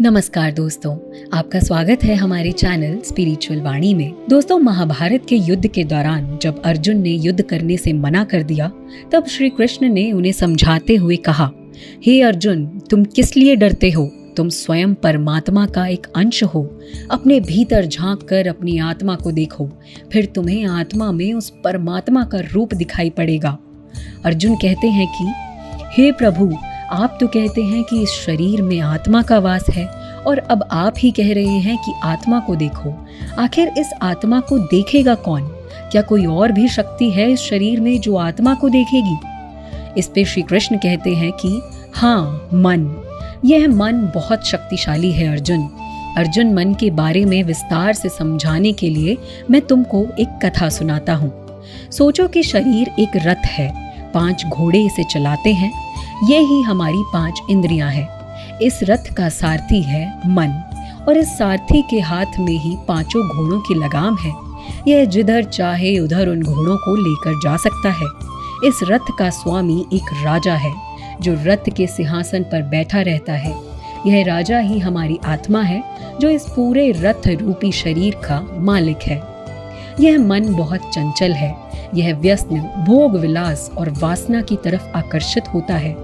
नमस्कार दोस्तों, आपका स्वागत है हमारे चैनल स्पिरिचुअल वाणी में। दोस्तों, महाभारत के युद्ध के दौरान जब अर्जुन ने युद्ध करने से मना कर दिया, तब श्री कृष्ण ने उन्हें समझाते हुए कहा, हे अर्जुन, तुम किस लिए डरते हो? तुम स्वयं परमात्मा का एक अंश हो। अपने भीतर झांक कर अपनी आत्मा को देखो, फिर तुम्हें आत्मा में उस परमात्मा का रूप दिखाई पड़ेगा। अर्जुन कहते हैं कि हे प्रभु, आप तो कहते हैं कि इस शरीर में आत्मा का वास है, और अब आप ही कह रहे हैं कि आत्मा को देखो। आखिर इस आत्मा को देखेगा कौन? क्या कोई और भी शक्ति है इस शरीर में जो आत्मा को देखेगी? इस पे श्री कृष्ण कहते हैं कि हाँ, मन। यह मन बहुत शक्तिशाली है अर्जुन। अर्जुन, मन के बारे में विस्तार से समझाने के लिए मैं तुमको एक कथा सुनाता हूँ। सोचो कि शरीर एक रथ है, 5 घोड़े इसे चलाते हैं। ये ही हमारी 5 इंद्रियां हैं। इस रथ का सारथी है मन, और इस सारथी के हाथ में ही 5 घोड़ों की लगाम है। यह जिधर चाहे उधर उन घोड़ों को लेकर जा सकता है। इस रथ का स्वामी एक राजा है, जो रथ के सिंहासन पर बैठा रहता है। यह राजा ही हमारी आत्मा है, जो इस पूरे रथ रूपी शरीर का मालिक है। यह मन बहुत चंचल है। यह व्यसन, भोग विलास और वासना की तरफ आकर्षित होता है।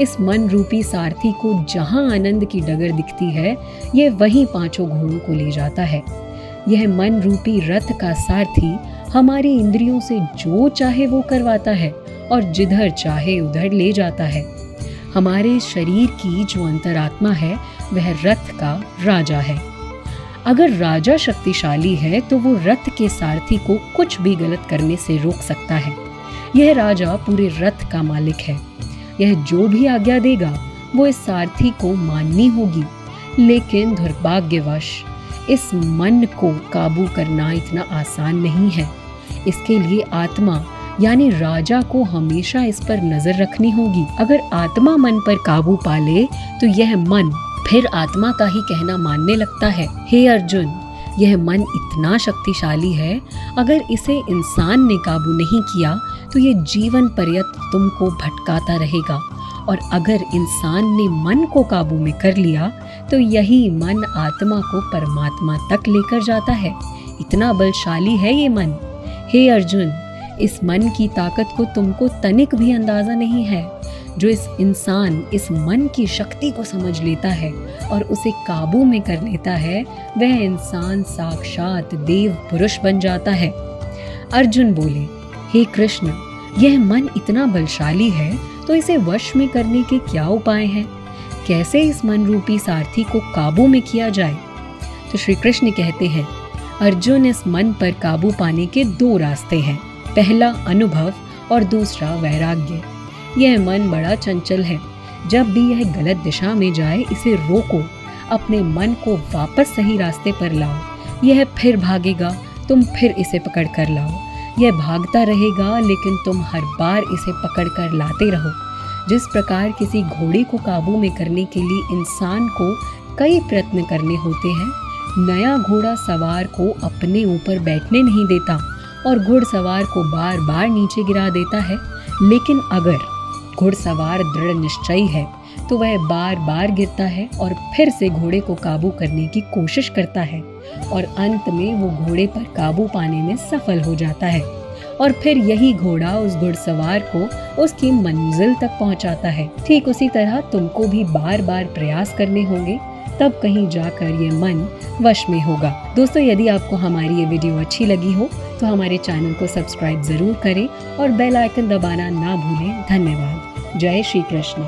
इस मन रूपी सारथी को जहां आनंद की डगर दिखती है, यह वहीं 5 घोड़ों को ले जाता है। यह मन रूपी रथ का सारथी हमारी इंद्रियों से जो चाहे वो करवाता है और जिधर चाहे उधर ले जाता है। हमारे शरीर की जो अंतरात्मा है, वह रथ का राजा है। अगर राजा शक्तिशाली है तो वो रथ के सारथी को कुछ भी गलत करने से रोक सकता है। यह राजा पूरे रथ का मालिक है। यह जो भी आज्ञा देगा वो इस सारथी को माननी होगी। लेकिन दुर्भाग्यवश इस मन को काबू करना इतना आसान नहीं है। इसके लिए आत्मा यानी राजा को हमेशा इस पर नजर रखनी होगी। अगर आत्मा मन पर काबू पा ले तो यह मन फिर आत्मा का ही कहना मानने लगता है। हे अर्जुन, यह मन इतना शक्तिशाली है, अगर इसे इंसान ने काबू नहीं किया तो ये जीवन पर्यंत तुमको भटकाता रहेगा, और अगर इंसान ने मन को काबू में कर लिया तो यही मन आत्मा को परमात्मा तक लेकर जाता है। इतना बलशाली है ये मन। हे अर्जुन, इस मन की ताकत को तुमको तनिक भी अंदाजा नहीं है। जो इस इंसान इस मन की शक्ति को समझ लेता है और उसे काबू में कर लेता है, वह इंसान साक्षात देव पुरुष बन जाता है। अर्जुन बोले, हे कृष्ण, यह मन इतना बलशाली है तो इसे वश में करने के क्या उपाय हैं? कैसे इस मन रूपी सारथी को काबू में किया जाए? तो श्री कृष्ण कहते हैं, अर्जुन, इस मन पर काबू पाने के 2 रास्ते हैं। पहला अनुभव और दूसरा वैराग्य। यह मन बड़ा चंचल है। जब भी यह गलत दिशा में जाए, इसे रोको। अपने मन को वापस सही रास्ते पर लाओ। यह फिर भागेगा, तुम फिर इसे पकड़ कर लाओ। यह भागता रहेगा, लेकिन तुम हर बार इसे पकड़ कर लाते रहो। जिस प्रकार किसी घोड़े को काबू में करने के लिए इंसान को कई प्रयत्न करने होते हैं, नया घोड़ा सवार को अपने ऊपर बैठने नहीं देता और घुड़सवार को बार बार नीचे गिरा देता है। लेकिन अगर घुड़सवार दृढ़ निश्चयी है तो वह बार बार गिरता है और फिर से घोड़े को काबू करने की कोशिश करता है, और अंत में वो घोड़े पर काबू पाने में सफल हो जाता है। और फिर यही घोड़ा उस घुड़सवार को उसकी मंजिल तक पहुंचाता है। ठीक उसी तरह तुमको भी बार बार प्रयास करने होंगे, तब कहीं जाकर ये मन वश में होगा। दोस्तों, यदि आपको हमारी ये वीडियो अच्छी लगी हो तो हमारे चैनल को सब्सक्राइब जरूर करें और बेल आइकन दबाना ना भूलें। धन्यवाद। जय श्री कृष्ण।